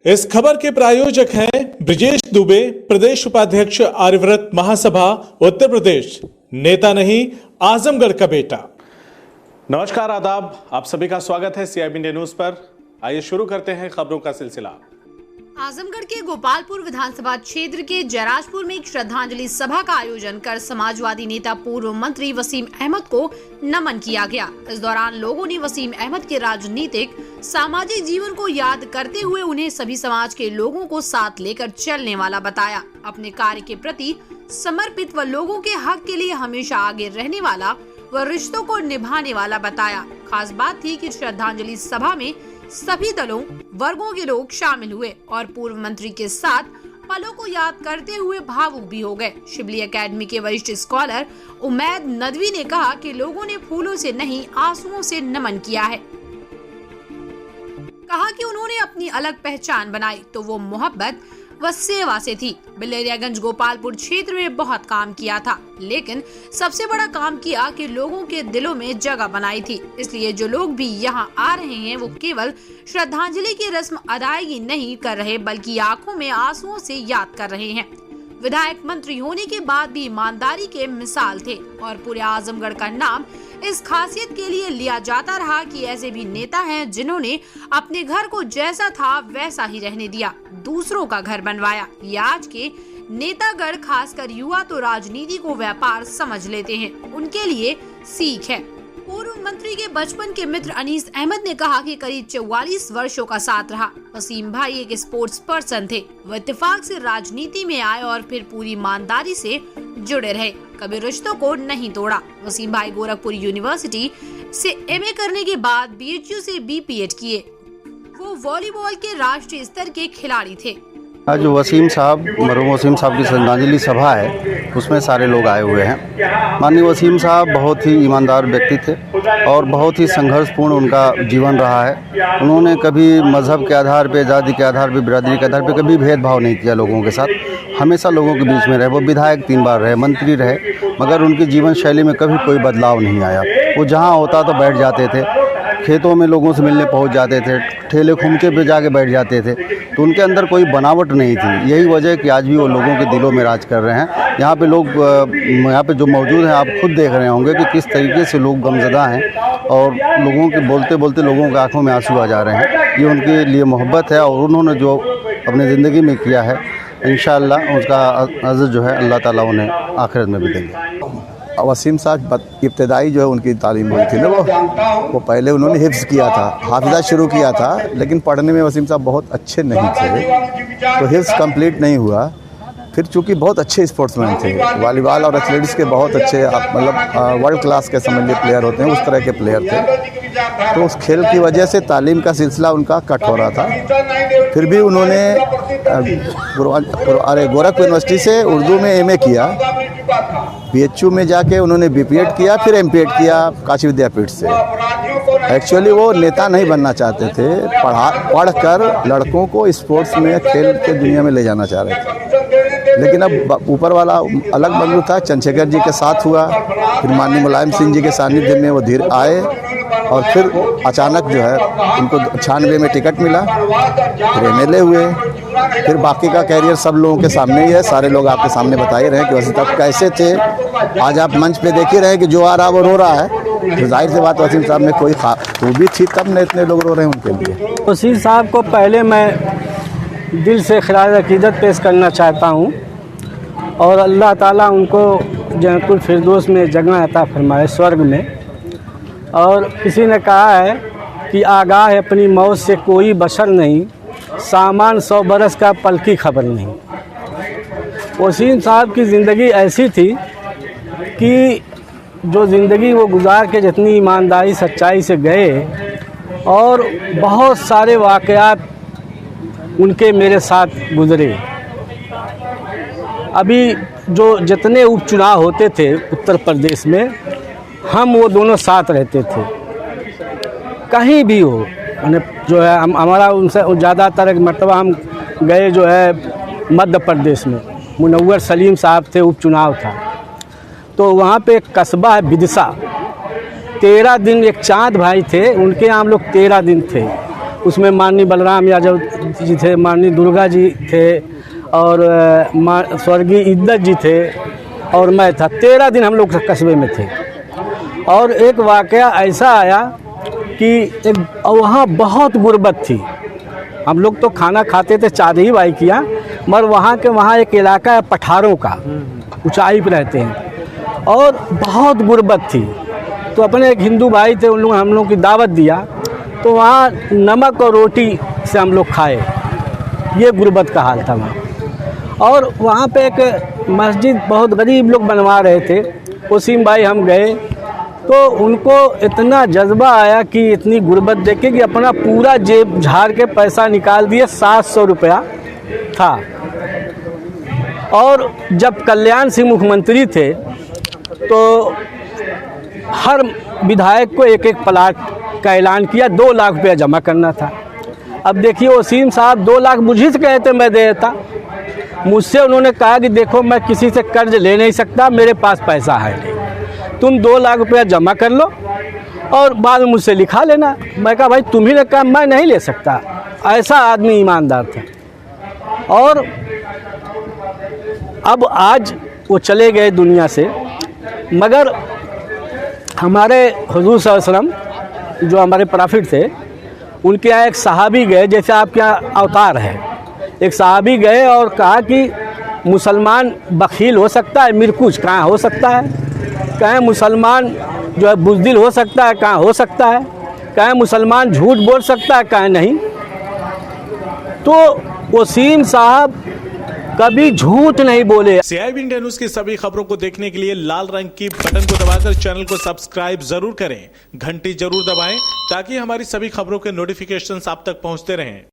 इस खबर के प्रायोजक हैं ब्रिजेश दुबे, प्रदेश उपाध्यक्ष आर्यव्रत महासभा उत्तर प्रदेश, नेता नहीं आजमगढ़ का बेटा। नमस्कार, आदाब, आप सभी का स्वागत है CIB इंडिया न्यूज पर। आइए शुरू करते हैं खबरों का सिलसिला। आजमगढ़ के गोपालपुर विधानसभा क्षेत्र के जयराजपुर में एक श्रद्धांजलि सभा का आयोजन कर समाजवादी नेता पूर्व मंत्री वसीम अहमद को नमन किया गया। इस दौरान लोगों ने वसीम अहमद के राजनीतिक सामाजिक जीवन को याद करते हुए उन्हें सभी समाज के लोगों को साथ लेकर चलने वाला बताया। अपने कार्य के प्रति समर्पित व लोगों के हक के लिए हमेशा आगे रहने वाला व रिश्तों को निभाने वाला बताया। खास बात थी कि श्रद्धांजलि सभा में सभी दलों वर्गों के लोग शामिल हुए और पूर्व मंत्री के साथ पलों को याद करते हुए भावुक भी हो गए। शिबली एकेडमी के वरिष्ठ स्कॉलर उमैद नदवी ने कहा कि लोगों ने फूलों से नहीं आंसुओं से नमन किया है। कहा कि उन्होंने अपनी अलग पहचान बनाई तो वो मोहब्बत व सेवा से थी। बिलरियागंज गोपालपुर क्षेत्र में बहुत काम किया था, लेकिन सबसे बड़ा काम किया कि लोगों के दिलों में जगह बनाई थी। इसलिए जो लोग भी यहाँ आ रहे हैं वो केवल श्रद्धांजलि की रस्म अदायगी नहीं कर रहे, बल्कि आंखों में आंसुओं से याद कर रहे हैं। विधायक मंत्री होने के बाद भी ईमानदारी के मिसाल थे और पूरे आजमगढ़ का नाम इस खासियत के लिए लिया जाता रहा कि ऐसे भी नेता हैं जिन्होंने अपने घर को जैसा था वैसा ही रहने दिया, दूसरों का घर बनवाया। ये आज के नेतागढ़ खासकर युवा तो राजनीति को व्यापार समझ लेते हैं, उनके लिए सीख है। पूर्व मंत्री के बचपन के मित्र अनीस अहमद ने कहा कि करीब 44 वर्षों का साथ रहा। वसीम भाई एक स्पोर्ट्स पर्सन थे, वो इत्तेफाक से राजनीति में आए और फिर पूरी ईमानदारी से जुड़े रहे, कभी रिश्तों को नहीं तोड़ा। वसीम भाई गोरखपुर यूनिवर्सिटी से MA करने के बाद BHU से BPEd किए। वो वॉलीबॉल के राष्ट्रीय स्तर के खिलाड़ी थे। आज जो वसीम साहब, मरहूम वसीम साहब की श्रद्धांजलि सभा है, उसमें सारे लोग आए हुए हैं। माननीय वसीम साहब बहुत ही ईमानदार व्यक्ति थे और बहुत ही संघर्षपूर्ण उनका जीवन रहा है। उन्होंने कभी मजहब के आधार पे, जाति के आधार पे, बिरादरी के आधार पे कभी भेदभाव नहीं किया लोगों के साथ। हमेशा लोगों के बीच में रहे। वो विधायक 3 बार रहे, मंत्री रहे, मगर उनकी जीवन शैली में कभी कोई बदलाव नहीं आया। वो जहाँ होता तो बैठ जाते थे, खेतों में लोगों से मिलने पहुंच जाते थे, ठेले खुमचे पे जाके बैठ जाते थे। तो उनके अंदर कोई बनावट नहीं थी। यही वजह है कि आज भी वो लोगों के दिलों में राज कर रहे हैं। यहाँ पे लोग, यहाँ पे जो मौजूद हैं, आप खुद देख रहे होंगे कि किस तरीके से लोग गमज़दा हैं और लोगों के बोलते बोलते लोगों की आंखों में आंसू आ जा रहे हैं। ये उनके लिए मोहब्बत है और उन्होंने जो अपनी ज़िंदगी में किया है, इंशाअल्लाह उसका अज़र जो है अल्लाह ताला उन्हें आखिरत में भी देंगे। वसीम साहब इब्तदाई जो है उनकी तालीम हुई थी ना, वो पहले उन्होंने हिफ्ज़ किया था, हाफिज़ा शुरू किया था, लेकिन पढ़ने में वसीम साहब बहुत अच्छे नहीं थे, तो हिफ्ज़ कंप्लीट नहीं हुआ। फिर चूँकि बहुत अच्छे स्पोर्ट्समैन थे, वॉलीबॉल और एथलेटिक्स के बहुत अच्छे, मतलब वर्ल्ड क्लास के समझ लीजिए प्लेयर होते हैं, उस तरह के प्लेयर थे। तो उस खेल की वजह से तालीम का सिलसिला उनका कट हो रहा था। फिर भी उन्होंने गोरखपुर यूनिवर्सिटी से उर्दू में MA किया, BHU में जाके उन्होंने BPEd किया, फिर MPEd किया काशी विद्यापीठ से। एक्चुअली वो नेता नहीं बनना चाहते थे, पढ़कर लड़कों को स्पोर्ट्स में, खेल के दुनिया में ले जाना चाह रहे थे। लेकिन अब ऊपर वाला अलग मंजूर था, चंद्रशेखर जी के साथ हुआ, फिर माननीय मुलायम सिंह जी के सानिध्य में वो धीरे आए और फिर अचानक जो है उनको 96 में टिकट मिला, फिर MLA हुए। फिर बाकी का कैरियर सब लोगों के सामने ही है, सारे लोग आपके सामने बता ही रहे हैं कि वसीम साहब कैसे थे। आज आप मंच पे देख ही रहे हैं कि जो आ रहा वो रो रहा है, तो जाहिर सी बात वसीम साहब में कोई खूबी थी, तब न इतने लोग रो रहे हैं उनके लिए। वसीम साहब को पहले मैं दिल से खिराज अकीदत पेश करना चाहता हूँ और अल्लाह ताला उनको जन्नतुल फिरदौस में जगह अता फरमाए, स्वर्ग में। और किसी ने कहा है कि आगाह है अपनी मौत से कोई बशर नहीं, सामान 100 बरस का पल की खबर नहीं। वसीम साहब की ज़िंदगी ऐसी थी कि जो ज़िंदगी वो गुजार के जितनी ईमानदारी सच्चाई से गए, और बहुत सारे वाक़यात उनके मेरे साथ गुज़रे। अभी जो जितने उपचुनाव होते थे उत्तर प्रदेश में, हम वो दोनों साथ रहते थे, कहीं भी हो। जो है हमारा उनसे ज़्यादातर एक मरतबा हम गए जो है मध्य प्रदेश में, मुनव्वर सलीम साहब थे, उपचुनाव था, तो वहाँ पे एक कस्बा है विदिशा, 13 दिन एक चाँद भाई थे, उनके यहाँ हम लोग 13 दिन थे। उसमें माननीय बलराम यादव जी थे, माननीय दुर्गा जी थे और स्वर्गीय इद्दत जी थे और मैं था। 13 दिन हम लोग कस्बे में थे और एक वाक़या ऐसा आया कि एक वहाँ बहुत गुर्बत थी। हम लोग तो खाना खाते थे, चादही बाई किया, मगर वहाँ एक इलाका है पठारों का, ऊंचाई पर रहते हैं और बहुत गुर्बत थी। तो अपने एक हिंदू भाई थे, उन लोग हम लोग की दावत दिया, तो वहाँ नमक और रोटी से हम लोग खाए। ये गुर्बत का हाल था वहाँ। और वहाँ पे एक मस्जिद बहुत गरीब लोग बनवा रहे थे, वसीम भाई हम गए तो उनको इतना जज्बा आया कि इतनी गुर्बत देखे कि अपना पूरा जेब झाड़ के पैसा निकाल दिए। 700 रुपया था। और जब कल्याण सिंह मुख्यमंत्री थे तो हर विधायक को एक एक प्लाट का ऐलान किया, 2 लाख रुपया जमा करना था। अब देखिए वसीम साहब 2 लाख मुझे से कहे थे मैं दे देता। मुझसे उन्होंने कहा कि देखो मैं किसी से कर्ज ले नहीं सकता, मेरे पास पैसा है नहीं, तुम 2 लाख रुपया जमा कर लो और बाद में मुझसे लिखा लेना। मैं कहा भाई तुम ही ने कहा, मैं नहीं ले सकता। ऐसा आदमी ईमानदार था। और अब आज वो चले गए दुनिया से, मगर हमारे हुजूर सल्लल्लाहु अलैहि वसल्लम जो हमारे प्रॉफिट थे, उनके यहाँ एक सहाबी गए, जैसे आपके यहाँ अवतार है, एक सहाबी गए और कहा कि मुसलमान बखील हो सकता है, मिरकुच कहाँ हो सकता है, कहें मुसलमान जो है बुज़दिल हो सकता है, कहाँ हो सकता है, कहें मुसलमान झूठ बोल सकता है, कहें नहीं। तो वसीम साहब कभी झूठ नहीं बोले। CIB इंडिया न्यूज की सभी खबरों को देखने के लिए लाल रंग की बटन को दबाकर चैनल को सब्सक्राइब जरूर करें, घंटी जरूर दबाएं ताकि हमारी सभी खबरों के नोटिफिकेशंस आप तक पहुंचते रहें।